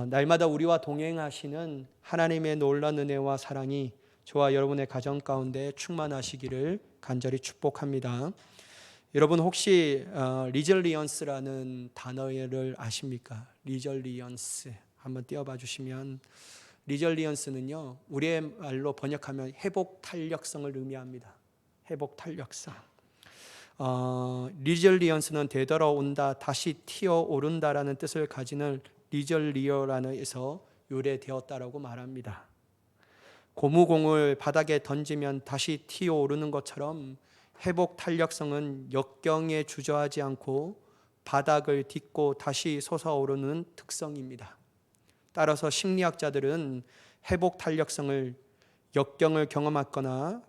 날마다 우리와 동행하시는 하나님의 놀라운 은혜와 사랑이 저와 여러분의 가정 가운데 충만하시기를 간절히 축복합니다. 여러분 혹시 리절리언스라는 단어를 아십니까? 리절리언스 한번 띄워봐 주시면, 리절리언스는요 우리의 말로 번역하면 회복 탄력성을 의미합니다. 회복 탄력성. 리절리언스는 되돌아온다, 다시 튀어오른다라는 뜻을 가지는 리절리어라는에서 유래되었다라고 말합니다. 고무공을 바닥에 던지면 다시 튀어오르는 것처럼 회복 탄력성은 역경에 주저하지 않고 바닥을 딛고 다시 솟아오르는 특성입니다. 따라서 심리학자들은 회복 탄력성을 역경을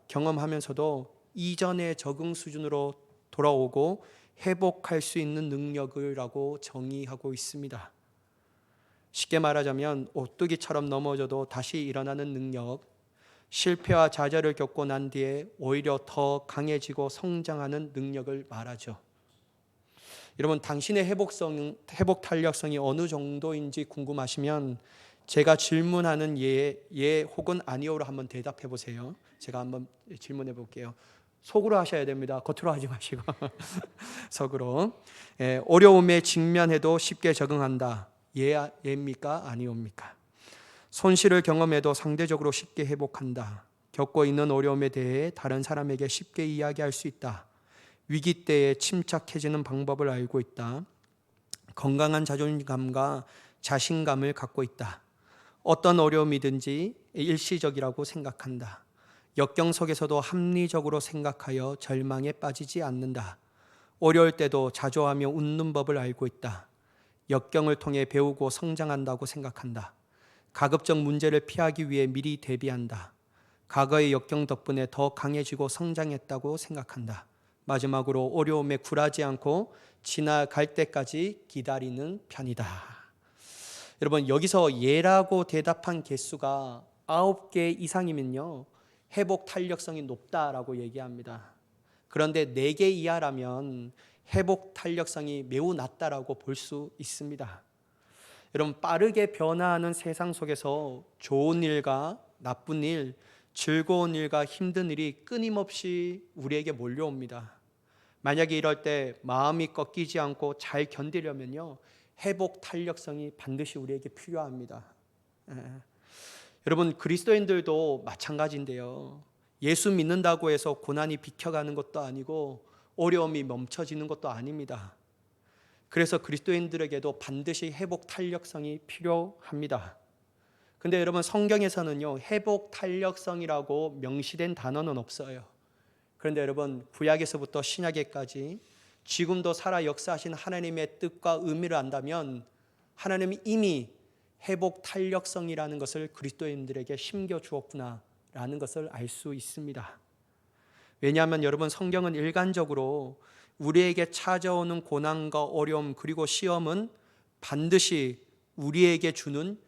경험하면서도 이전의 적응 수준으로 돌아오고 회복할 수 있는 능력이라고 정의하고 있습니다. 쉽게 말하자면 오뚜기처럼 넘어져도 다시 일어나는 능력, 실패와 좌절을 겪고 난 뒤에 오히려 더 강해지고 성장하는 능력을 말하죠. 여러분, 당신의 회복 탄력성이 어느 정도인지 궁금하시면 제가 질문하는 예 혹은 아니오로 한번 대답해 보세요. 제가 한번 질문해 볼게요. 속으로 하셔야 됩니다. 겉으로 하지 마시고 속으로. 어려움에 직면해도 쉽게 적응한다. 예입니까? 아니옵니까? 손실을 경험해도 상대적으로 쉽게 회복한다. 겪고 있는 어려움에 대해 다른 사람에게 쉽게 이야기할 수 있다. 위기 때에 침착해지는 방법을 알고 있다. 건강한 자존감과 자신감을 갖고 있다. 어떤 어려움이든지 일시적이라고 생각한다. 역경 속에서도 합리적으로 생각하여 절망에 빠지지 않는다. 어려울 때도 자조하며 웃는 법을 알고 있다. 역경을 통해 배우고 성장한다고 생각한다. 가급적 문제를 피하기 위해 미리 대비한다. 과거의 역경 덕분에 더 강해지고 성장했다고 생각한다. 마지막으로 어려움에 굴하지 않고 지나갈 때까지 기다리는 편이다. 여러분, 여기서 예라고 대답한 개수가 9개 이상이면요 회복 탄력성이 높다라고 얘기합니다. 그런데 4개 이하라면 회복 탄력성이 매우 낮다라고 볼 수 있습니다. 여러분, 빠르게 변화하는 세상 속에서 좋은 일과 나쁜 일, 즐거운 일과 힘든 일이 끊임없이 우리에게 몰려옵니다. 만약에 이럴 때 마음이 꺾이지 않고 잘 견디려면요 회복 탄력성이 반드시 우리에게 필요합니다. 여러분, 그리스도인들도 마찬가지인데요, 예수 믿는다고 해서 고난이 비켜가는 것도 아니고 어려움이 멈춰지는 것도 아닙니다. 그래서 그리스도인들에게도 반드시 회복 탄력성이 필요합니다. 근데 여러분, 성경에서는요 회복 탄력성이라고 명시된 단어는 없어요. 그런데 여러분, 구약에서부터 신약에까지 지금도 살아 역사하신 하나님의 뜻과 의미를 안다면 하나님이 이미 회복 탄력성이라는 것을 그리스도인들에게 심겨주었구나라는 것을 알 수 있습니다. 왜냐하면 여러분, 성경은 일관적으로 우리에게 찾아오는 고난과 어려움 그리고 시험은 반드시 우리에게 주는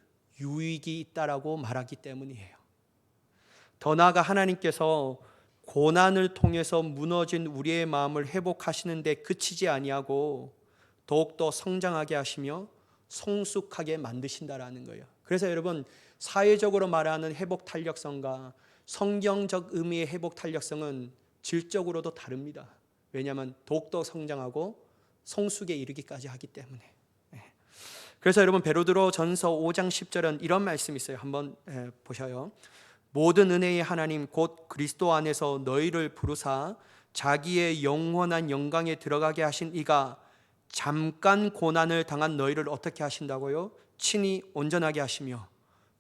유익이 있다라고 말하기 때문이에요. 더 나아가 하나님께서 고난을 통해서 무너진 우리의 마음을 회복하시는 데 그치지 아니하고 더욱더 성장하게 하시며 성숙하게 만드신다라는 거예요. 그래서 여러분, 사회적으로 말하는 회복 탄력성과 성경적 의미의 회복 탄력성은 질적으로도 다릅니다. 왜냐하면 더욱더 성장하고 성숙에 이르기까지 하기 때문에. 그래서 여러분, 베드로 전서 5장 10절은 이런 말씀이 있어요. 한번 보셔요. 모든 은혜의 하나님 곧 그리스도 안에서 너희를 부르사 자기의 영원한 영광에 들어가게 하신 이가 잠깐 고난을 당한 너희를 어떻게 하신다고요? 친히 온전하게 하시며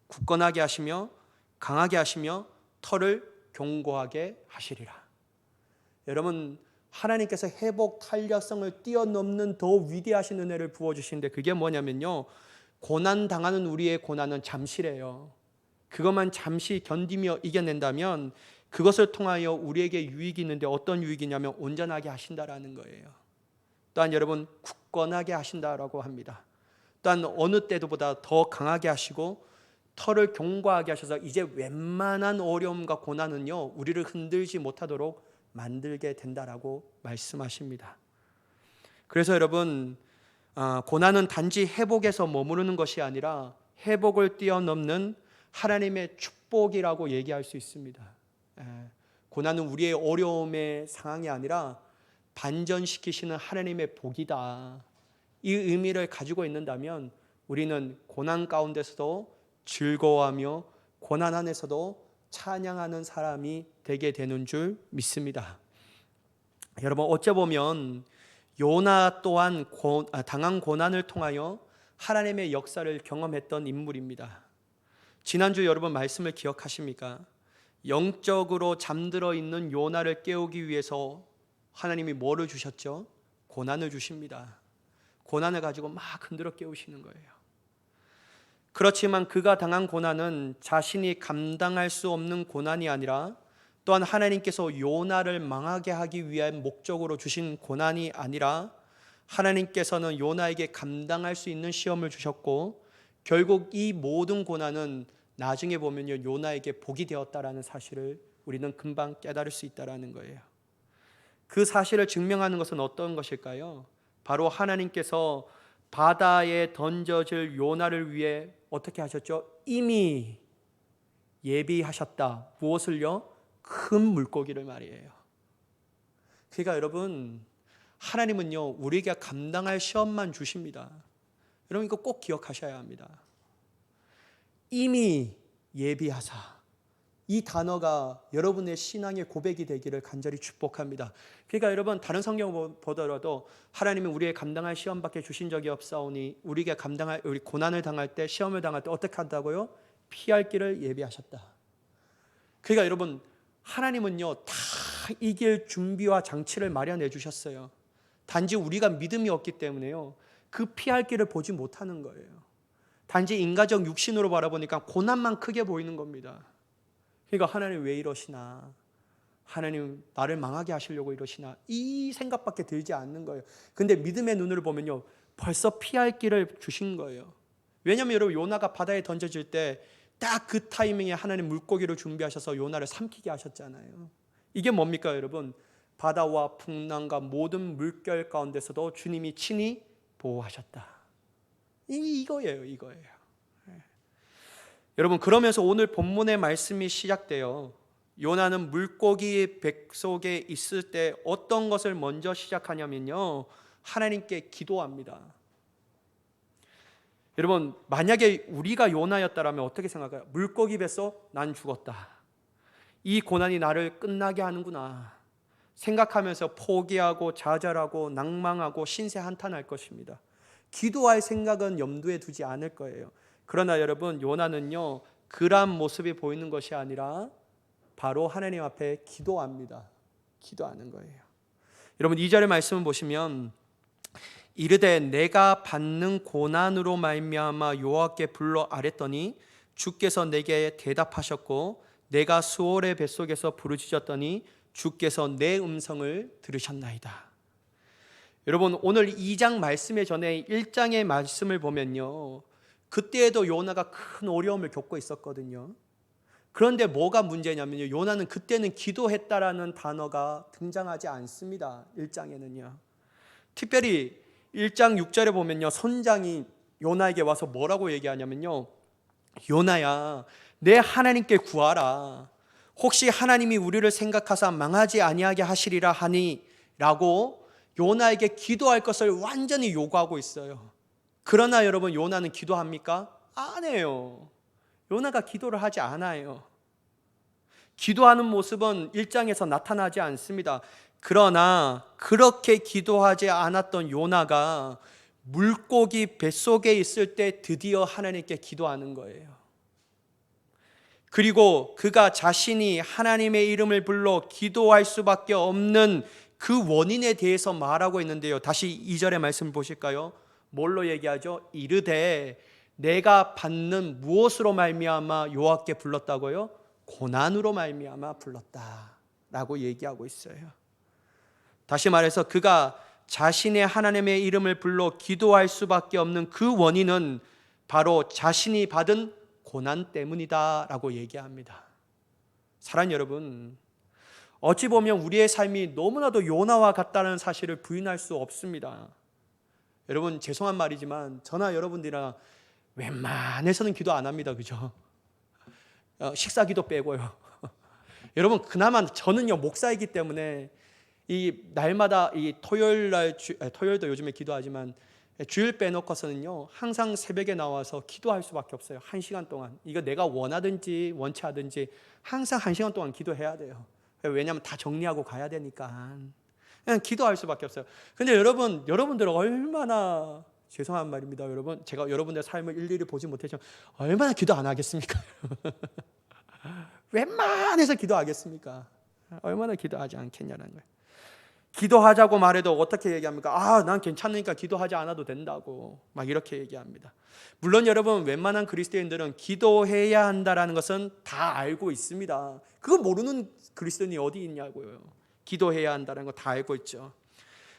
굳건하게 하시며 강하게 하시며 터를 견고하게 하시리라. 여러분, 하나님께서 회복 탄력성을 뛰어넘는 더 위대하신 은혜를 부어주시는데 그게 뭐냐면요, 고난 당하는 우리의 고난은 잠시래요. 그것만 잠시 견디며 이겨낸다면 그것을 통하여 우리에게 유익이 있는데 어떤 유익이냐면 온전하게 하신다라는 거예요. 또한 여러분, 굳건하게 하신다라고 합니다. 또한 어느 때보다 더 강하게 하시고 터를 견고하게 하셔서 이제 웬만한 어려움과 고난은요 우리를 흔들지 못하도록 만들게 된다라고 말씀하십니다. 그래서 여러분, 고난은 단지 회복에서 머무르는 것이 아니라 회복을 뛰어넘는 하나님의 축복이라고 얘기할 수 있습니다. 고난은 우리의 어려움의 상황이 아니라 반전시키시는 하나님의 복이다. 이 의미를 가지고 있는다면 우리는 고난 가운데서도 즐거워하며 고난 안에서도 찬양하는 사람이 되게 되는 줄 믿습니다. 여러분, 어째 보면 요나 또한 당한 고난을 통하여 하나님의 역사를 경험했던 인물입니다. 지난주 여러분 말씀을 기억하십니까? 영적으로 잠들어 있는 요나를 깨우기 위해서 하나님이 뭐를 주셨죠? 고난을 주십니다. 고난을 가지고 막 흔들어 깨우시는 거예요. 그렇지만 그가 당한 고난은 자신이 감당할 수 없는 고난이 아니라 또한 하나님께서 요나를 망하게 하기 위한 목적으로 주신 고난이 아니라 하나님께서는 요나에게 감당할 수 있는 시험을 주셨고 결국 이 모든 고난은 나중에 보면요 요나에게 복이 되었다라는 사실을 우리는 금방 깨달을 수 있다라는 거예요. 그 사실을 증명하는 것은 어떤 것일까요? 바로 하나님께서 바다에 던져질 요나를 위해 어떻게 하셨죠? 이미 예비하셨다. 무엇을요? 큰 물고기를 말이에요. 그러니까 여러분, 하나님은요 우리가 감당할 시험만 주십니다. 여러분 이거 꼭 기억하셔야 합니다. 이미 예비하사, 이 단어가 여러분의 신앙의 고백이 되기를 간절히 축복합니다. 그러니까 여러분 다른 성경 보더라도 하나님은 우리의 감당할 시험밖에 주신 적이 없사오니 우리 고난을 당할 때, 시험을 당할 때 어떻게 한다고요? 피할 길을 예비하셨다. 그러니까 여러분 하나님은요 다 이길 준비와 장치를 마련해 주셨어요. 단지 우리가 믿음이 없기 때문에요 그 피할 길을 보지 못하는 거예요. 단지 인간적 육신으로 바라보니까 고난만 크게 보이는 겁니다. 그러니까 하나님 왜 이러시나, 하나님 나를 망하게 하시려고 이러시나, 이 생각밖에 들지 않는 거예요. 근데 믿음의 눈으로 보면요 벌써 피할 길을 주신 거예요. 왜냐하면 여러분 요나가 바다에 던져질 때 딱 그 타이밍에 하나님 물고기를 준비하셔서 요나를 삼키게 하셨잖아요. 이게 뭡니까 여러분? 바다와 풍랑과 모든 물결 가운데서도 주님이 친히 보호하셨다. 이거예요. 여러분 그러면서 오늘 본문의 말씀이 시작돼요. 요나는 물고기 뱃속에 있을 때 어떤 것을 먼저 시작하냐면요 하나님께 기도합니다. 여러분 만약에 우리가 요나였다면 어떻게 생각할까요? 물고기 뱃속 난 죽었다. 이 고난이 나를 끝나게 하는구나 생각하면서 포기하고 좌절하고 낭망하고 신세 한탄할 것입니다. 기도할 생각은 염두에 두지 않을 거예요. 그러나 여러분 요나는요 그러한 모습이 보이는 것이 아니라 바로 하나님 앞에 기도합니다. 기도하는 거예요. 여러분 2절의 말씀을 보시면 이르되 내가 받는 고난으로 말미암아 여호와께 불러 아뢰더니 주께서 내게 대답하셨고 내가 수월의 뱃속에서 부르짖었더니 주께서 내 음성을 들으셨나이다. 여러분 오늘 2장 말씀에 전에 1장의 말씀을 보면요 그때에도 요나가 큰 어려움을 겪고 있었거든요. 그런데 뭐가 문제냐면요 요나는 그때는 기도했다라는 단어가 등장하지 않습니다. 1장에는요 특별히 1장 6절에 보면요 선장이 요나에게 와서 뭐라고 얘기하냐면요 요나야 내 하나님께 구하라. 혹시 하나님이 우리를 생각하사 망하지 아니하게 하시리라 하니 라고 요나에게 기도할 것을 완전히 요구하고 있어요. 그러나 여러분 요나는 기도합니까? 안 해요. 요나가 기도를 하지 않아요. 기도하는 모습은 1장에서 나타나지 않습니다. 그러나 그렇게 기도하지 않았던 요나가 물고기 뱃속에 있을 때 드디어 하나님께 기도하는 거예요. 그리고 그가 자신이 하나님의 이름을 불러 기도할 수밖에 없는 그 원인에 대해서 말하고 있는데요. 다시 2절의 말씀을 보실까요? 뭘로 얘기하죠? 이르되 내가 받는 무엇으로 말미암아 여호와께 불렀다고요? 고난으로 말미암아 불렀다라고 얘기하고 있어요. 다시 말해서 그가 자신의 하나님의 이름을 불러 기도할 수밖에 없는 그 원인은 바로 자신이 받은 고난 때문이다라고 얘기합니다. 사랑하는 여러분, 어찌 보면 우리의 삶이 너무나도 요나와 같다는 사실을 부인할 수 없습니다. 여러분 죄송한 말이지만 저나 여러분들이나 웬만해서는 기도 안 합니다. 그죠? 식사 기도 빼고요. 여러분, 그나마 저는요 목사이기 때문에 이 날마다 이 토요일도 요즘에 기도하지만 주일 빼놓고서는요 항상 새벽에 나와서 기도할 수밖에 없어요. 1시간 동안. 이거 내가 원하든지 원치 하든지 항상 1시간 동안 기도해야 돼요. 왜냐하면 다 정리하고 가야 되니까. 그냥 기도할 수밖에 없어요. 근데 여러분들 얼마나, 죄송한 말입니다 여러분, 제가 여러분들의 삶을 일일이 보지 못했지만 얼마나 기도 안 하겠습니까? 웬만해서 기도하겠습니까? 얼마나 기도하지 않겠냐는 거예요. 기도하자고 말해도 어떻게 얘기합니까? 난 괜찮으니까 기도하지 않아도 된다고 막 이렇게 얘기합니다. 물론 여러분, 웬만한 그리스도인들은 기도해야 한다는 것은 다 알고 있습니다. 그거 모르는 그리스도인이 어디 있냐고요. 기도해야 한다는 거 다 알고 있죠.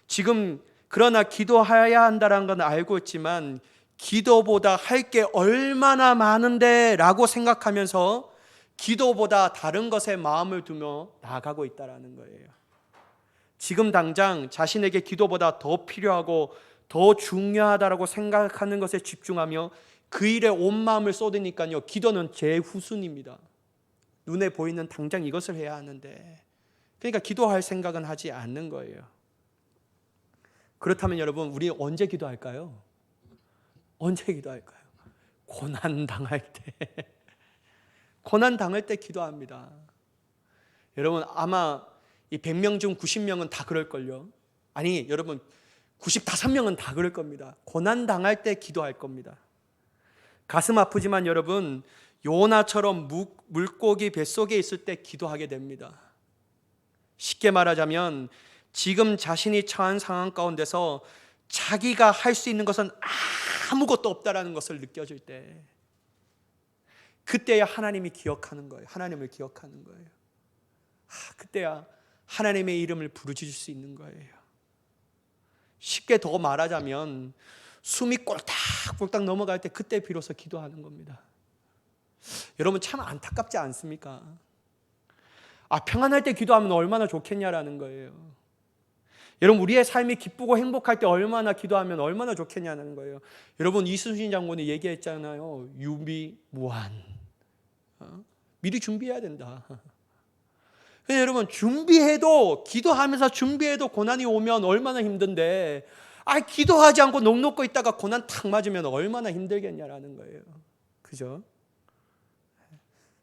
지금 그러나 기도해야 한다는 건 알고 있지만 기도보다 할 게 얼마나 많은데 라고 생각하면서 기도보다 다른 것에 마음을 두며 나아가고 있다는 거예요. 지금 당장 자신에게 기도보다 더 필요하고 더 중요하다고 생각하는 것에 집중하며 그 일에 온 마음을 쏟으니까요, 기도는 제후순입니다. 눈에 보이는 당장 이것을 해야 하는데, 그러니까 기도할 생각은 하지 않는 거예요. 그렇다면 여러분, 우리 언제 기도할까요? 언제 기도할까요? 고난 당할 때. 고난 당할 때 기도합니다. 여러분, 아마 이 100명 중 90명은 다 그럴걸요. 아니 여러분, 95명은 다 그럴 겁니다. 고난 당할 때 기도할 겁니다. 가슴 아프지만 여러분, 요나처럼 물고기 뱃속에 있을 때 기도하게 됩니다. 쉽게 말하자면 지금 자신이 처한 상황 가운데서 자기가 할 수 있는 것은 아무것도 없다라는 것을 느껴질 때, 그때야 하나님이 기억하는 거예요. 하나님을 기억하는 거예요. 그때야 하나님의 이름을 부르짖을 수 있는 거예요. 쉽게 더 말하자면 숨이 꼴딱꼴딱 넘어갈 때 그때 비로소 기도하는 겁니다. 여러분, 참 안타깝지 않습니까? 평안할 때 기도하면 얼마나 좋겠냐라는 거예요. 여러분, 우리의 삶이 기쁘고 행복할 때 얼마나 기도하면 얼마나 좋겠냐는 거예요. 여러분, 이순신 장군이 얘기했잖아요. 유비무한. 미리 준비해야 된다. 근데 여러분, 기도하면서 준비해도 고난이 오면 얼마나 힘든데, 기도하지 않고 넋놓고 있다가 고난 탁 맞으면 얼마나 힘들겠냐라는 거예요. 그죠?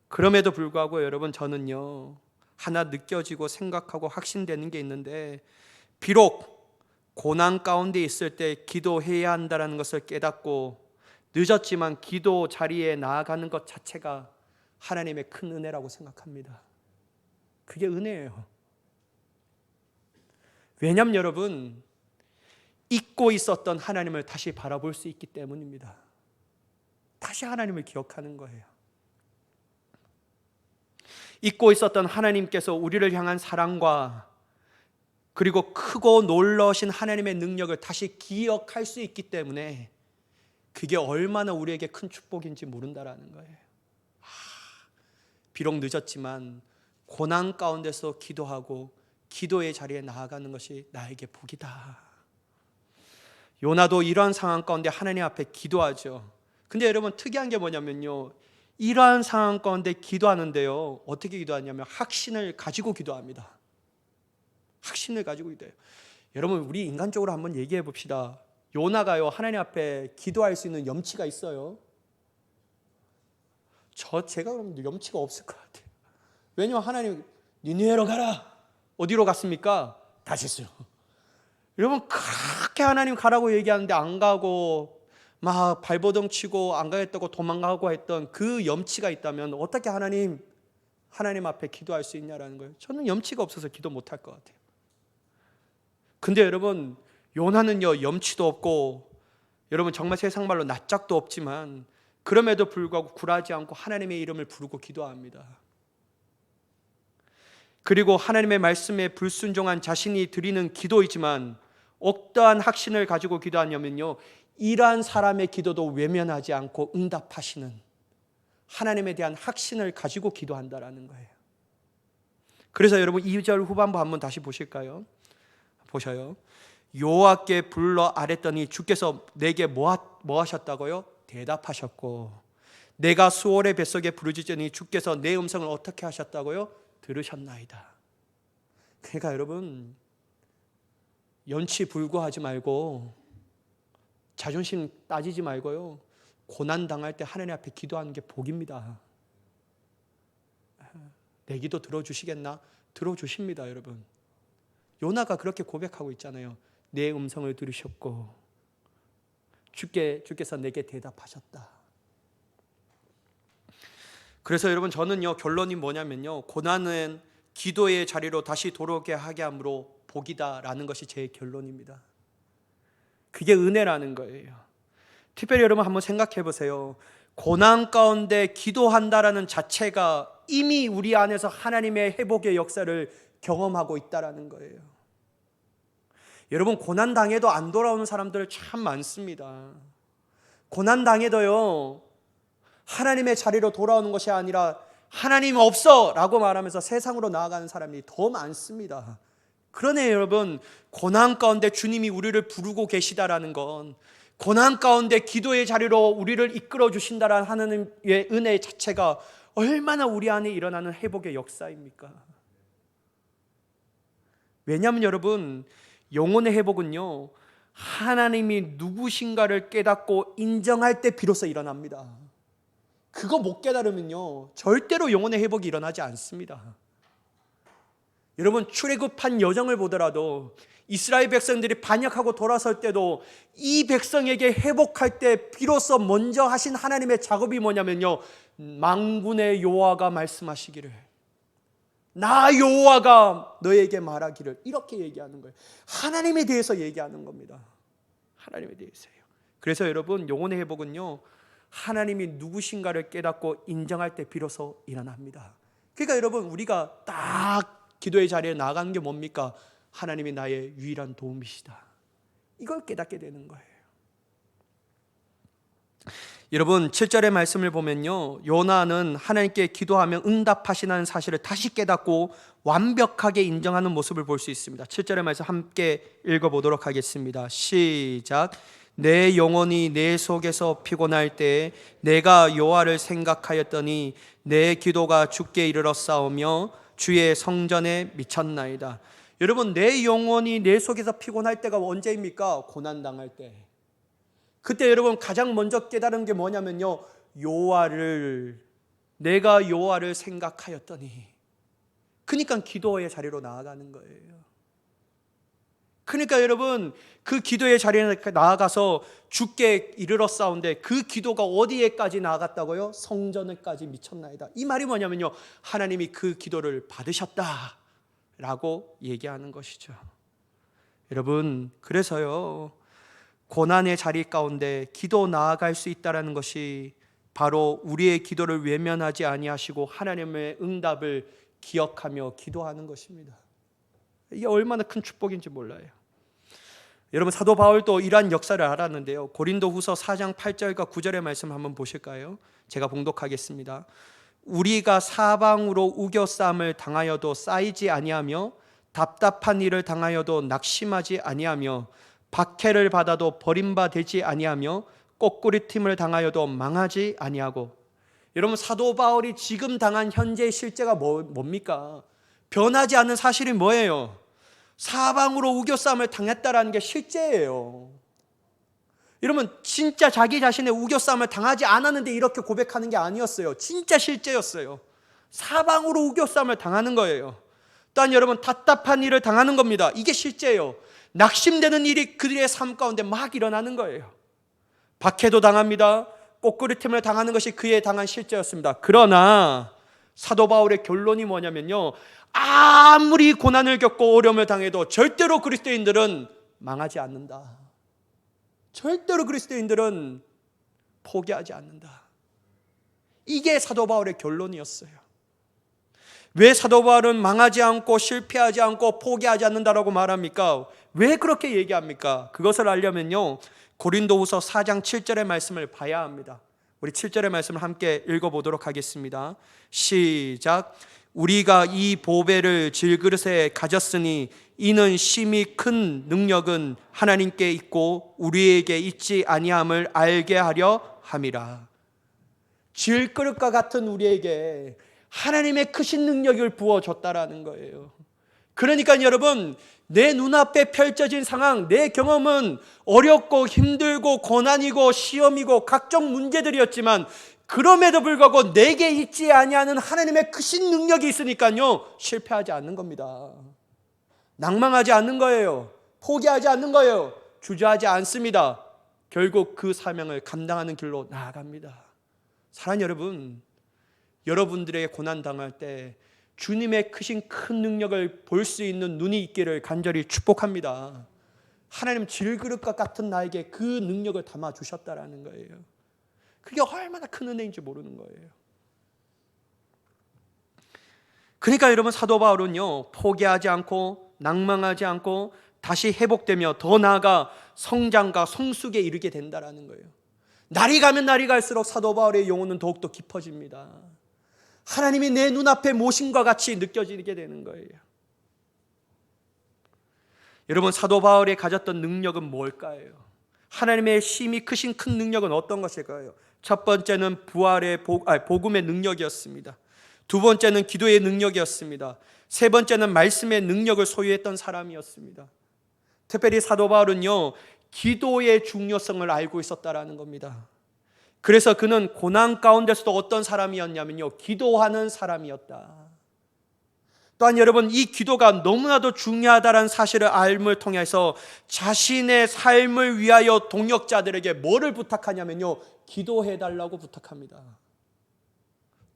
그럼에도 불구하고 여러분, 저는요 하나 느껴지고 생각하고 확신되는 게 있는데, 비록 고난 가운데 있을 때 기도해야 한다는 것을 깨닫고 늦었지만 기도 자리에 나아가는 것 자체가 하나님의 큰 은혜라고 생각합니다. 그게 은혜예요. 왜냐하면 여러분, 잊고 있었던 하나님을 다시 바라볼 수 있기 때문입니다. 다시 하나님을 기억하는 거예요. 잊고 있었던 하나님께서 우리를 향한 사랑과 그리고 크고 놀라우신 하나님의 능력을 다시 기억할 수 있기 때문에 그게 얼마나 우리에게 큰 축복인지 모른다라는 거예요. 비록 늦었지만 고난 가운데서 기도하고 기도의 자리에 나아가는 것이 나에게 복이다. 요나도 이러한 상황 가운데 하나님 앞에 기도하죠. 근데 여러분, 특이한 게 뭐냐면요, 이러한 상황 가운데 기도하는데요, 어떻게 기도하냐면 확신을 가지고 기도합니다. 확신을 가지고 기도해요. 여러분, 우리 인간적으로 한번 얘기해 봅시다. 요나가요 하나님 앞에 기도할 수 있는 염치가 있어요? 제가 그러면 염치가 없을 것 같아요. 왜냐하면 하나님, 니느웨로 가라. 어디로 갔습니까? 다시스로. 여러분, 그렇게 하나님 가라고 얘기하는데 안 가고 막 발버둥 치고 안 가겠다고 도망가고 했던 그 염치가 있다면 어떻게 하나님 앞에 기도할 수 있냐라는 거예요. 저는 염치가 없어서 기도 못할 것 같아요. 근데 여러분, 요나는요 염치도 없고 여러분 정말 세상 말로 낯짝도 없지만 그럼에도 불구하고 굴하지 않고 하나님의 이름을 부르고 기도합니다. 그리고 하나님의 말씀에 불순종한 자신이 드리는 기도이지만 어떠한 확신을 가지고 기도하냐면요, 이러한 사람의 기도도 외면하지 않고 응답하시는 하나님에 대한 확신을 가지고 기도한다라는 거예요. 그래서 여러분 2절 후반부 한번 다시 보실까요? 보셔요. 여호와께 불러 아랬더니 주께서 내게 뭐 하셨다고요? 대답하셨고 내가 수월의 뱃속에 부르짖으니 주께서 내 음성을 어떻게 하셨다고요? 들으셨나이다. 그러니까 여러분, 연치 불구하지 말고 자존심 따지지 말고요, 고난 당할 때 하나님 앞에 기도하는 게 복입니다. 내 기도 들어주시겠나? 들어주십니다. 여러분, 요나가 그렇게 고백하고 있잖아요. 내 음성을 들으셨고 주께서 내게 대답하셨다. 그래서 여러분, 저는요, 결론이 뭐냐면요, 고난은 기도의 자리로 다시 돌아오게 하게 함으로 복이다라는 것이 제 결론입니다. 그게 은혜라는 거예요. 특별히 여러분 한번 생각해 보세요. 고난 가운데 기도한다라는 자체가 이미 우리 안에서 하나님의 회복의 역사를 경험하고 있다라는 거예요. 여러분, 고난 당해도 안 돌아오는 사람들 참 많습니다. 고난 당해도요, 하나님의 자리로 돌아오는 것이 아니라 하나님 없어 라고 말하면서 세상으로 나아가는 사람이 더 많습니다. 그러네 여러분, 고난 가운데 주님이 우리를 부르고 계시다라는 건, 고난 가운데 기도의 자리로 우리를 이끌어 주신다라는 하나님의 은혜 자체가 얼마나 우리 안에 일어나는 회복의 역사입니까? 왜냐하면 여러분, 영혼의 회복은요, 하나님이 누구신가를 깨닫고 인정할 때 비로소 일어납니다. 그거 못 깨달으면요, 절대로 영혼의 회복이 일어나지 않습니다. 여러분, 출애굽한 여정을 보더라도 이스라엘 백성들이 반역하고 돌아설 때도 이 백성에게 회복할 때 비로소 먼저 하신 하나님의 작업이 뭐냐면요, 만군의 여호와가 말씀하시기를, 나 여호와가 너에게 말하기를, 이렇게 얘기하는 거예요. 하나님에 대해서 얘기하는 겁니다. 하나님에 대해서요. 그래서 여러분, 영혼의 회복은요, 하나님이 누구신가를 깨닫고 인정할 때 비로소 일어납니다. 그러니까 여러분, 우리가 딱 기도의 자리에 나가는 게 뭡니까? 하나님이 나의 유일한 도움이시다, 이걸 깨닫게 되는 거예요. 여러분, 7절의 말씀을 보면요, 요나는 하나님께 기도하면 응답하시는 사실을 다시 깨닫고 완벽하게 인정하는 모습을 볼 수 있습니다. 7절의 말씀 함께 읽어보도록 하겠습니다. 시작. 내 영혼이 내 속에서 피곤할 때 내가 여호와를 생각하였더니 내 기도가 주께 이르렀사오며 주의 성전에 미쳤나이다. 여러분, 내 영혼이 내 속에서 피곤할 때가 언제입니까? 고난당할 때. 그때 여러분 가장 먼저 깨달은 게 뭐냐면요, 내가 여호와를 생각하였더니, 그러니까 기도의 자리로 나아가는 거예요. 그러니까 여러분, 그 기도의 자리에 나아가서 주께 이르렀사온데 그 기도가 어디에까지 나아갔다고요? 성전에까지 미쳤나이다. 이 말이 뭐냐면요, 하나님이 그 기도를 받으셨다라고 얘기하는 것이죠. 여러분, 그래서요, 고난의 자리 가운데 기도 나아갈 수 있다는 것이 바로 우리의 기도를 외면하지 아니하시고 하나님의 응답을 기억하며 기도하는 것입니다. 이게 얼마나 큰 축복인지 몰라요. 여러분, 사도 바울도 이러한 역사를 알았는데요, 고린도후서 4장 8절과 9절의 말씀 한번 보실까요? 제가 봉독하겠습니다. 우리가 사방으로 우겨싸움을 당하여도 쌓이지 아니하며 답답한 일을 당하여도 낙심하지 아니하며 박해를 받아도 버림받지 아니하며 꼬꾸리팀을 당하여도 망하지 아니하고. 여러분, 사도 바울이 지금 당한 현재의 실제가 뭡니까? 변하지 않는 사실이 뭐예요? 사방으로 우겨싸움을 당했다라는 게 실제예요. 여러분, 진짜 자기 자신의 우겨싸움을 당하지 않았는데 이렇게 고백하는 게 아니었어요. 진짜 실제였어요. 사방으로 우겨싸움을 당하는 거예요. 또한 여러분, 답답한 일을 당하는 겁니다. 이게 실제예요. 낙심되는 일이 그들의 삶 가운데 막 일어나는 거예요. 박해도 당합니다. 꼬꾸리팀을 당하는 것이 그의 당한 실제였습니다. 그러나 사도 바울의 결론이 뭐냐면요, 아무리 고난을 겪고 어려움을 당해도 절대로 그리스도인들은 망하지 않는다. 절대로 그리스도인들은 포기하지 않는다. 이게 사도 바울의 결론이었어요. 왜 사도 바울은 망하지 않고 실패하지 않고 포기하지 않는다라고 말합니까? 왜 그렇게 얘기합니까? 그것을 알려면요, 고린도후서 4장 7절의 말씀을 봐야 합니다. 우리 7절의 말씀을 함께 읽어보도록 하겠습니다. 시작. 우리가 이 보배를 질그릇에 가졌으니 이는 심히 큰 능력은 하나님께 있고 우리에게 있지 아니함을 알게 하려 함이라. 질그릇과 같은 우리에게 하나님의 크신 능력을 부어줬다라는 거예요. 그러니까 여러분, 내 눈앞에 펼쳐진 상황, 내 경험은 어렵고 힘들고 고난이고 시험이고 각종 문제들이었지만 그럼에도 불구하고 내게 있지 아니하는 하나님의 크신 능력이 있으니까요, 실패하지 않는 겁니다. 낭망하지 않는 거예요. 포기하지 않는 거예요. 주저하지 않습니다. 결국 그 사명을 감당하는 길로 나아갑니다. 사랑하는 여러분, 여러분들에게 고난당할 때 주님의 크신 큰 능력을 볼 수 있는 눈이 있기를 간절히 축복합니다. 하나님 질그릇과 같은 나에게 그 능력을 담아주셨다라는 거예요. 그게 얼마나 큰 은혜인지 모르는 거예요. 그러니까 여러분, 사도 바울은요, 포기하지 않고 낭망하지 않고 다시 회복되며 더 나아가 성장과 성숙에 이르게 된다라는 거예요. 날이 가면 날이 갈수록 사도 바울의 영혼은 더욱더 깊어집니다. 하나님이 내 눈앞에 모심과 같이 느껴지게 되는 거예요. 여러분, 사도 바울이 가졌던 능력은 뭘까요? 하나님의 심히 크신 큰 능력은 어떤 것일까요? 첫 번째는 복음의 능력이었습니다. 두 번째는 기도의 능력이었습니다. 세 번째는 말씀의 능력을 소유했던 사람이었습니다. 특별히 사도 바울은요, 기도의 중요성을 알고 있었다라는 겁니다. 그래서 그는 고난 가운데서도 어떤 사람이었냐면요, 기도하는 사람이었다. 또한 여러분, 이 기도가 너무나도 중요하다는 사실을 알음을 통해서 자신의 삶을 위하여 동역자들에게 뭐를 부탁하냐면요, 기도해달라고 부탁합니다.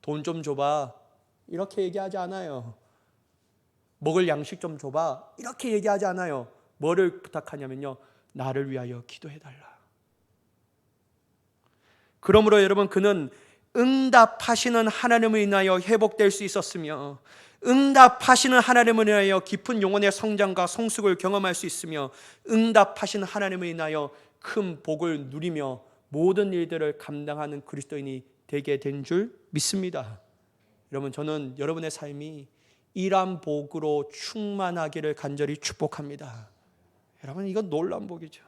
돈 좀 줘봐, 이렇게 얘기하지 않아요. 먹을 양식 좀 줘봐, 이렇게 얘기하지 않아요. 뭐를 부탁하냐면요, 나를 위하여 기도해달라. 그러므로 여러분, 그는 응답하시는 하나님을 인하여 회복될 수 있었으며, 응답하시는 하나님을 인하여 깊은 영혼의 성장과 성숙을 경험할 수 있으며, 응답하시는 하나님을 인하여 큰 복을 누리며 모든 일들을 감당하는 그리스도인이 되게 된 줄 믿습니다. 여러분, 저는 여러분의 삶이 이러한 복으로 충만하기를 간절히 축복합니다. 여러분, 이건 놀라운 복이죠.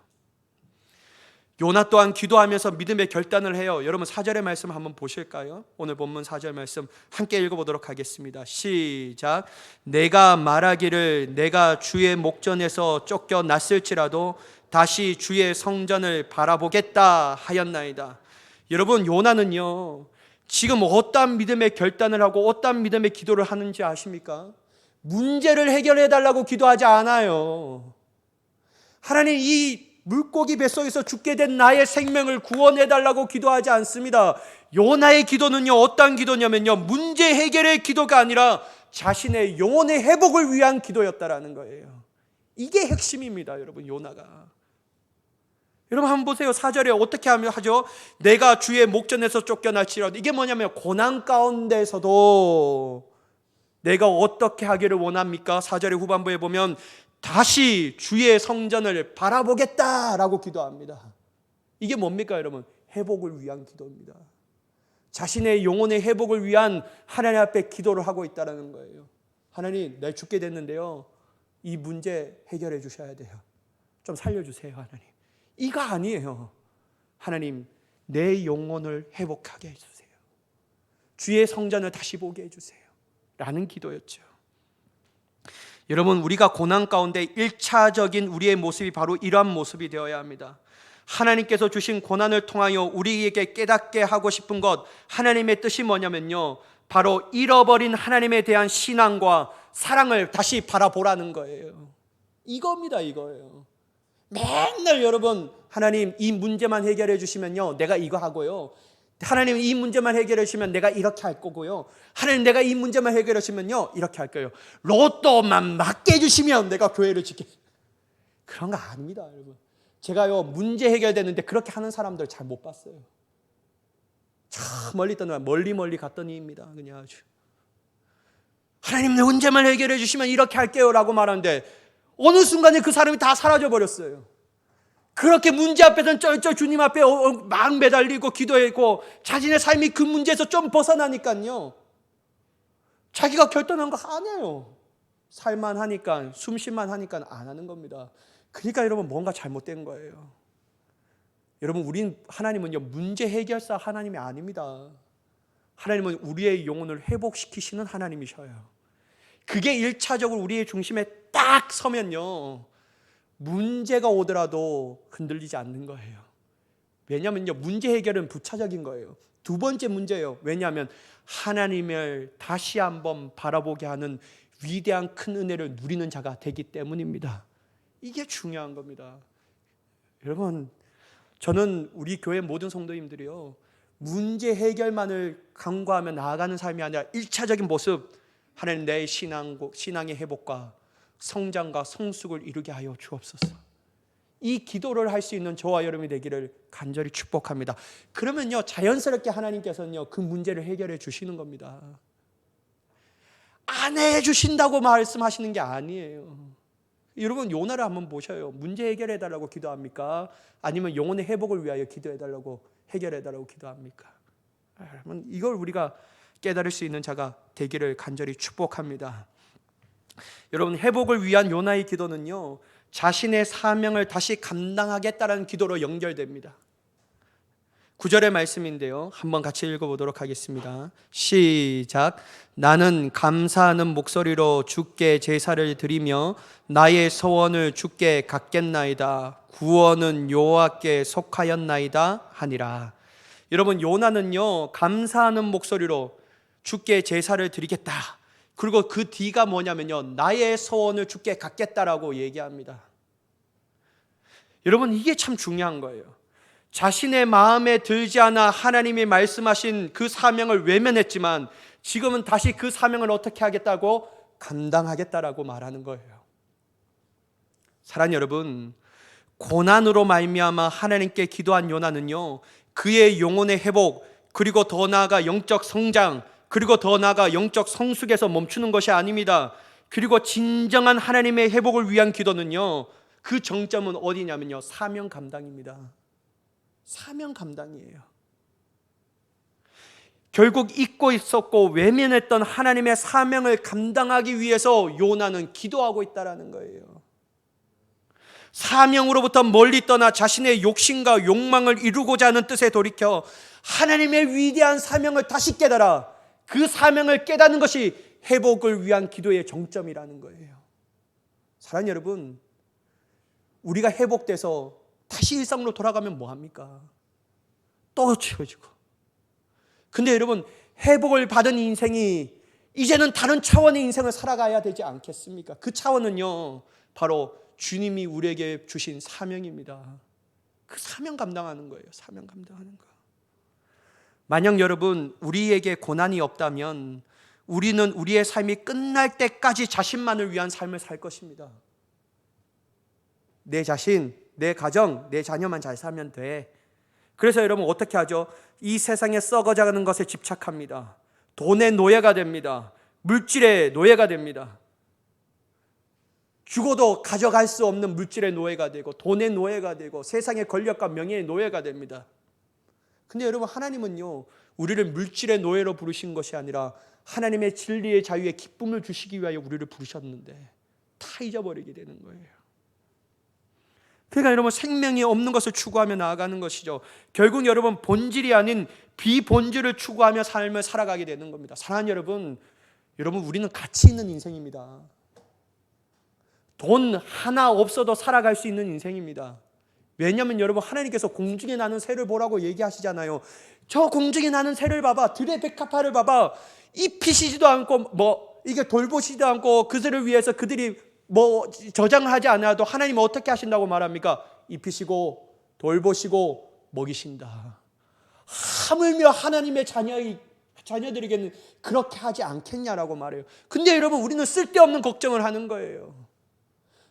요나 또한 기도하면서 믿음의 결단을 해요. 여러분, 4절의 말씀 한번 보실까요? 오늘 본문 4절 말씀 함께 읽어보도록 하겠습니다. 시작. 내가 말하기를 내가 주의 목전에서 쫓겨났을지라도 다시 주의 성전을 바라보겠다 하였나이다. 여러분, 요나는요, 지금 어떠한 믿음의 결단을 하고 어떠한 믿음의 기도를 하는지 아십니까? 문제를 해결해 달라고 기도하지 않아요. 하나님, 이 물고기 뱃속에서 죽게 된 나의 생명을 구원해 달라고 기도하지 않습니다. 요나의 기도는요, 어떠한 기도냐면요, 문제 해결의 기도가 아니라 자신의 영혼의 회복을 위한 기도였다라는 거예요. 이게 핵심입니다, 여러분. 요나가, 여러분 한번 보세요. 4절에 어떻게 하죠? 내가 주의 목전에서 쫓겨날지라도, 이게 뭐냐면 고난 가운데서도 내가 어떻게 하기를 원합니까? 4절의 후반부에 보면 다시 주의 성전을 바라보겠다라고 기도합니다. 이게 뭡니까, 여러분? 회복을 위한 기도입니다. 자신의 영혼의 회복을 위한 하나님 앞에 기도를 하고 있다는 거예요. 하나님, 내가 죽게 됐는데요, 이 문제 해결해 주셔야 돼요. 좀 살려주세요, 하나님. 이거 아니에요. 하나님, 내 영혼을 회복하게 해주세요. 주의 성전을 다시 보게 해주세요. 라는 기도였죠. 여러분, 우리가 고난 가운데 1차적인 우리의 모습이 바로 이러한 모습이 되어야 합니다. 하나님께서 주신 고난을 통하여 우리에게 깨닫게 하고 싶은 것, 하나님의 뜻이 뭐냐면요, 바로 잃어버린 하나님에 대한 신앙과 사랑을 다시 바라보라는 거예요. 이겁니다, 이거예요. 맨날 여러분, 하나님 이 문제만 해결해 주시면요, 내가 이거 하고요. 하나님 이 문제만 해결해 주시면 내가 이렇게 할 거고요. 하나님, 내가 이 문제만 해결해 주시면요, 이렇게 할 거예요. 로또만 맞게 해주시면 내가 교회를 짓겠습니다. 그런 거 아닙니다, 여러분. 제가요, 문제 해결되는데 그렇게 하는 사람들 잘 못 봤어요. 저 멀리 있던 멀리 갔더니입니다. 그냥 아주 하나님, 내 문제만 해결해 주시면 이렇게 할게요 라고 말하는데 어느 순간에 그 사람이 다 사라져 버렸어요. 그렇게 문제 앞에서는 쩔쩔 주님 앞에 막 매달리고 기도했고, 자신의 삶이 그 문제에서 좀 벗어나니까요, 자기가 결단한 거 안 해요. 살만 하니까, 숨쉴만 하니까 안 하는 겁니다. 그러니까 여러분, 뭔가 잘못된 거예요. 여러분, 하나님은요, 문제 해결사 하나님이 아닙니다. 하나님은 우리의 영혼을 회복시키시는 하나님이셔요. 그게 1차적으로 우리의 중심에 딱 서면요, 문제가 오더라도 흔들리지 않는 거예요. 왜냐하면요, 문제 해결은 부차적인 거예요. 두 번째 문제예요. 왜냐하면 하나님을 다시 한번 바라보게 하는 위대한 큰 은혜를 누리는 자가 되기 때문입니다. 이게 중요한 겁니다. 여러분, 저는 우리 교회 모든 성도님들이요, 문제 해결만을 강구하며 나아가는 삶이 아니라 1차적인 모습, 하나님 내 신앙의 회복과 성장과 성숙을 이루게 하여 주옵소서. 이 기도를 할 수 있는 저와 여러분이 되기를 간절히 축복합니다. 그러면요, 자연스럽게 하나님께서는요, 그 문제를 해결해 주시는 겁니다. 안 해주신다고 말씀하시는 게 아니에요. 여러분, 요나를 한번 보셔요. 문제 해결해 달라고 기도합니까? 아니면 영혼의 회복을 위하여 기도해 달라고, 해결해 달라고 기도합니까? 여러분, 이걸 우리가 깨달을 수 있는 자가 되기를 간절히 축복합니다. 여러분, 회복을 위한 요나의 기도는요, 자신의 사명을 다시 감당하겠다라는 기도로 연결됩니다. 9절의 말씀인데요, 한번 같이 읽어보도록 하겠습니다. 시작. 나는 감사하는 목소리로 주께 제사를 드리며 나의 소원을 주께 갚겠나이다. 구원은 여호와께 속하였나이다 하니라. 여러분, 요나는요, 감사하는 목소리로 주께 제사를 드리겠다. 그리고 그 뒤가 뭐냐면요, 나의 소원을 주께 갚겠다라고 얘기합니다. 여러분, 이게 참 중요한 거예요. 자신의 마음에 들지 않아 하나님이 말씀하신 그 사명을 외면했지만 지금은 다시 그 사명을 어떻게 하겠다고? 감당하겠다라고 말하는 거예요. 사랑하는 여러분, 고난으로 말미암아 하나님께 기도한 요나는요, 그의 영혼의 회복, 그리고 더 나아가 영적 성장, 그리고 더 나아가 영적 성숙에서 멈추는 것이 아닙니다. 그리고 진정한 하나님의 회복을 위한 기도는요, 그 정점은 어디냐면요, 사명 감당입니다. 사명 감당이에요. 결국 잊고 있었고 외면했던 하나님의 사명을 감당하기 위해서 요나는 기도하고 있다는 거예요. 사명으로부터 멀리 떠나 자신의 욕심과 욕망을 이루고자 하는 뜻에 돌이켜 하나님의 위대한 사명을 다시 깨달아 그 사명을 깨닫는 것이 회복을 위한 기도의 정점이라는 거예요. 사랑하는 여러분, 우리가 회복돼서 다시 일상으로 돌아가면 뭐합니까? 또 치워지고. 근데 여러분, 회복을 받은 인생이 이제는 다른 차원의 인생을 살아가야 되지 않겠습니까? 그 차원은요, 바로 주님이 우리에게 주신 사명입니다. 그 사명 감당하는 거예요. 사명 감당하는 거. 만약 여러분, 우리에게 고난이 없다면 우리는 우리의 삶이 끝날 때까지 자신만을 위한 삶을 살 것입니다. 내 자신, 내 가정, 내 자녀만 잘 살면 돼. 그래서 여러분 어떻게 하죠? 이 세상에 썩어가는 것에 집착합니다. 돈의 노예가 됩니다. 물질의 노예가 됩니다. 죽어도 가져갈 수 없는 물질의 노예가 되고 돈의 노예가 되고 세상의 권력과 명예의 노예가 됩니다. 근데 여러분, 하나님은요, 우리를 물질의 노예로 부르신 것이 아니라 하나님의 진리의 자유의 기쁨을 주시기 위하여 우리를 부르셨는데 다 잊어버리게 되는 거예요. 그러니까 여러분, 생명이 없는 것을 추구하며 나아가는 것이죠. 결국 여러분, 본질이 아닌 비본질을 추구하며 삶을 살아가게 되는 겁니다. 사랑하는 여러분, 우리는 가치 있는 인생입니다. 돈 하나 없어도 살아갈 수 있는 인생입니다. 왜냐하면 여러분, 하나님께서 공중에 나는 새를 보라고 얘기하시잖아요. 저 공중에 나는 새를 봐봐, 들의 백합화를 봐봐. 입히시지도 않고 이게 돌보시지도 않고 그들을 위해서 그들이 저장하지 않아도 하나님은 어떻게 하신다고 말합니까? 입히시고 돌보시고 먹이신다. 하물며 하나님의 자녀들에게는 그렇게 하지 않겠냐라고 말해요. 근데 여러분, 우리는 쓸데없는 걱정을 하는 거예요.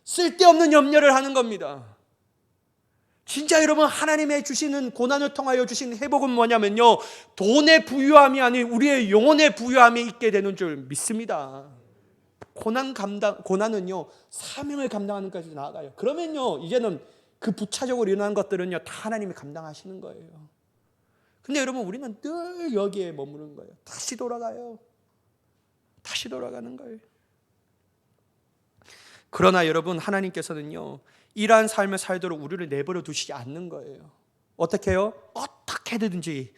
쓸데없는 염려를 하는 겁니다. 진짜 여러분, 하나님의 주시는 고난을 통하여 주신 회복은 뭐냐면요, 돈의 부유함이 아닌 우리의 영혼의 부유함이 있게 되는 줄 믿습니다. 고난은요, 사명을 감당하는 것까지 나아가요. 그러면요, 이제는 그 부차적으로 일어나는 것들은요, 다 하나님이 감당하시는 거예요. 근데 여러분, 우리는 늘 여기에 머무는 거예요. 다시 돌아가요. 다시 돌아가는 거예요. 그러나 여러분, 하나님께서는요, 이러한 삶을 살도록 우리를 내버려 두시지 않는 거예요. 어떻게 해요? 어떻게든지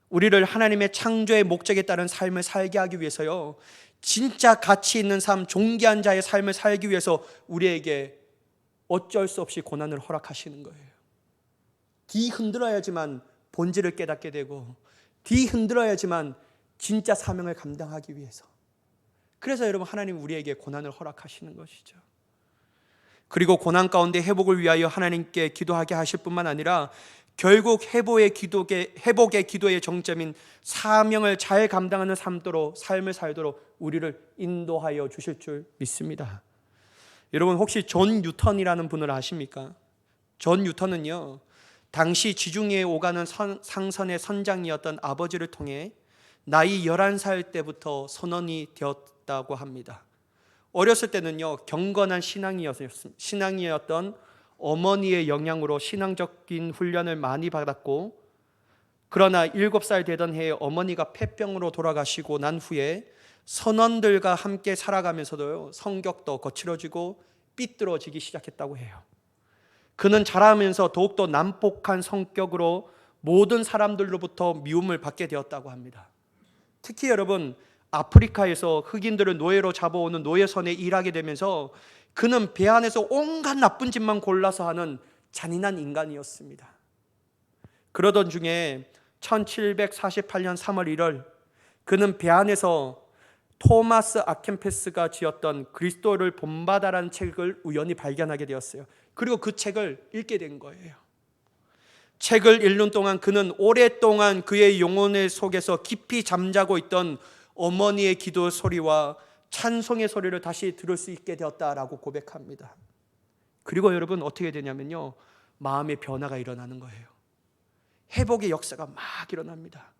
우리를 하나님의 창조의 목적에 따른 삶을 살게 하기 위해서요, 진짜 가치 있는 삶, 존귀한 자의 삶을 살기 위해서 우리에게 어쩔 수 없이 고난을 허락하시는 거예요. 뒤 흔들어야지만 본질을 깨닫게 되고, 뒤 흔들어야지만 진짜 사명을 감당하기 위해서. 그래서 여러분, 하나님 우리에게 고난을 허락하시는 것이죠. 그리고 고난 가운데 회복을 위하여 하나님께 기도하게 하실 뿐만 아니라 결국 회복의 기도의 정점인 사명을 잘 감당하는 삶을 살도록 우리를 인도하여 주실 줄 믿습니다. 여러분, 혹시 존 뉴턴이라는 분을 아십니까? 존 뉴턴은요, 당시 지중해에 오가는 상선의 선장이었던 아버지를 통해 나이 11살 때부터 선원이 되었다고 합니다. 어렸을 때는요, 경건한 신앙이었던 어머니의 영향으로 신앙적인 훈련을 많이 받았고, 그러나 7살 되던 해에 어머니가 폐병으로 돌아가시고 난 후에 선원들과 함께 살아가면서도 성격도 거칠어지고 삐뚤어지기 시작했다고 해요. 그는 자라면서 더욱더 난폭한 성격으로 모든 사람들로부터 미움을 받게 되었다고 합니다. 특히 여러분, 아프리카에서 흑인들을 노예로 잡아오는 노예선에 일하게 되면서 그는 배 안에서 온갖 나쁜 짓만 골라서 하는 잔인한 인간이었습니다. 그러던 중에 1748년 3월 1일 그는 배 안에서 토마스 아켄페스가 지었던 그리스도를 본받아라는 책을 우연히 발견하게 되었어요. 그리고 그 책을 읽게 된 거예요. 책을 읽는 동안 그는 오랫동안 그의 영혼 속에서 깊이 잠자고 있던 어머니의 기도 소리와 찬송의 소리를 다시 들을 수 있게 되었다라고 고백합니다. 그리고 여러분, 어떻게 되냐면요, 마음의 변화가 일어나는 거예요. 회복의 역사가 막 일어납니다.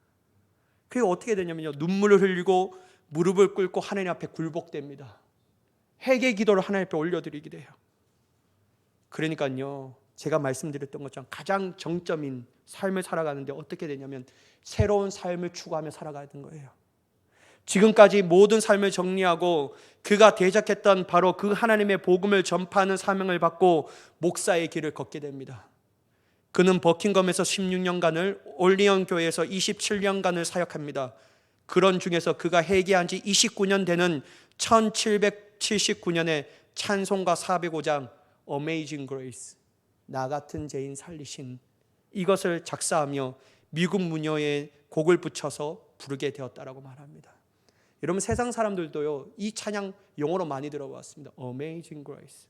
그게 어떻게 되냐면요, 눈물을 흘리고 무릎을 꿇고 하나님 앞에 굴복됩니다. 회개 기도를 하나님 앞에 올려드리게 돼요. 그러니까요, 제가 말씀드렸던 것처럼 가장 정점인 삶을 살아가는데 어떻게 되냐면 새로운 삶을 추구하며 살아가는 거예요. 지금까지 모든 삶을 정리하고 그가 대적했던 바로 그 하나님의 복음을 전파하는 사명을 받고 목사의 길을 걷게 됩니다. 그는 버킹엄에서 16년간을, 올리언 교회에서 27년간을 사역합니다. 그런 중에서 그가 회개한 지 29년 되는 1779년에 찬송가 405장 Amazing Grace, 나 같은 죄인 살리신, 이것을 작사하며 미국 문효에 곡을 붙여서 부르게 되었다라고 말합니다. 여러분, 세상 사람들도요, 이 찬양 영어로 많이 들어봤습니다. Amazing Grace.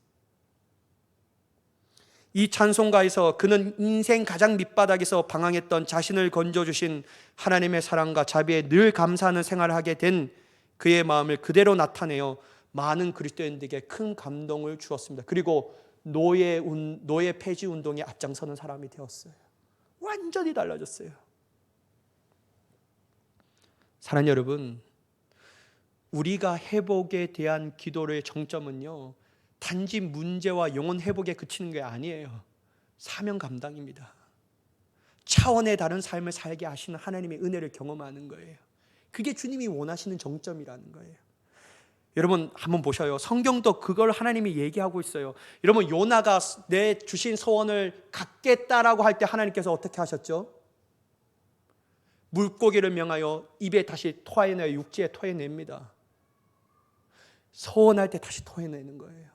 이 찬송가에서 그는 인생 가장 밑바닥에서 방황했던 자신을 건져주신 하나님의 사랑과 자비에 늘 감사하는 생활을 하게 된 그의 마음을 그대로 나타내어 많은 그리스도인들에게 큰 감동을 주었습니다. 그리고 노예 폐지 운동에 앞장서는 사람이 되었어요. 완전히 달라졌어요. 사랑하는 여러분, 우리가 회복에 대한 기도의 정점은요, 단지 문제와 영혼 회복에 그치는 게 아니에요. 사명 감당입니다. 차원의 다른 삶을 살게 하시는 하나님의 은혜를 경험하는 거예요. 그게 주님이 원하시는 정점이라는 거예요. 여러분, 한번 보셔요. 성경도 그걸 하나님이 얘기하고 있어요. 여러분, 요나가 내 주신 소원을 갖겠다라고 할 때 하나님께서 어떻게 하셨죠? 물고기를 명하여 입에 다시 토해내요. 육지에 토해냅니다. 소원할 때 다시 토해내는 거예요.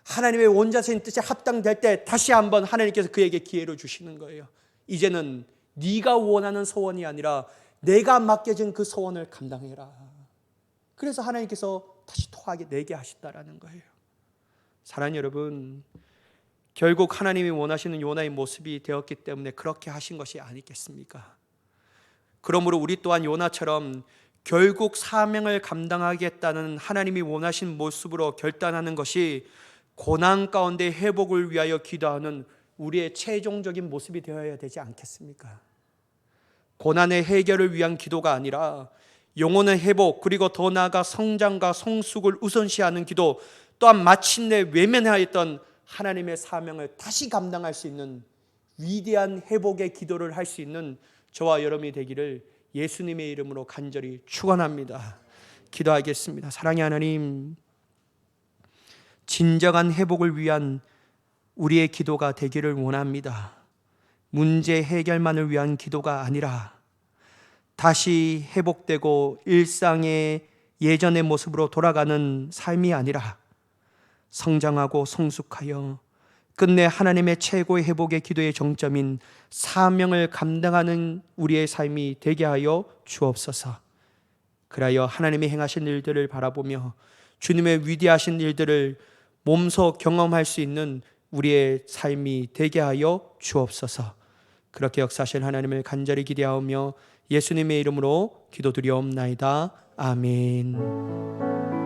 하나님의 원자적인 뜻에 합당될 때 다시 한번 하나님께서 그에게 기회를 주시는 거예요. 이제는 네가 원하는 소원이 아니라 내가 맡겨진 그 소원을 감당해라. 그래서 하나님께서 다시 토하게 내게 하신다라는 거예요. 사랑하는 여러분, 결국 하나님이 원하시는 요나의 모습이 되었기 때문에 그렇게 하신 것이 아니겠습니까? 그러므로 우리 또한 요나처럼 결국 사명을 감당하겠다는 하나님이 원하신 모습으로 결단하는 것이 고난 가운데 회복을 위하여 기도하는 우리의 최종적인 모습이 되어야 되지 않겠습니까? 고난의 해결을 위한 기도가 아니라 영혼의 회복, 그리고 더 나아가 성장과 성숙을 우선시하는 기도, 또한 마침내 외면하였던 하나님의 사명을 다시 감당할 수 있는 위대한 회복의 기도를 할 수 있는 저와 여러분이 되기를 예수님의 이름으로 간절히 축원합니다. 기도하겠습니다. 사랑의 하나님, 진정한 회복을 위한 우리의 기도가 되기를 원합니다. 문제 해결만을 위한 기도가 아니라 다시 회복되고 일상의 예전의 모습으로 돌아가는 삶이 아니라 성장하고 성숙하여 끝내 하나님의 최고의 회복의 기도의 정점인 사명을 감당하는 우리의 삶이 되게 하여 주옵소서. 그리하여 하나님이 행하신 일들을 바라보며 주님의 위대하신 일들을 몸소 경험할 수 있는 우리의 삶이 되게 하여 주옵소서. 그렇게 역사하실 하나님을 간절히 기대하며 예수님의 이름으로 기도드리옵나이다. 아멘.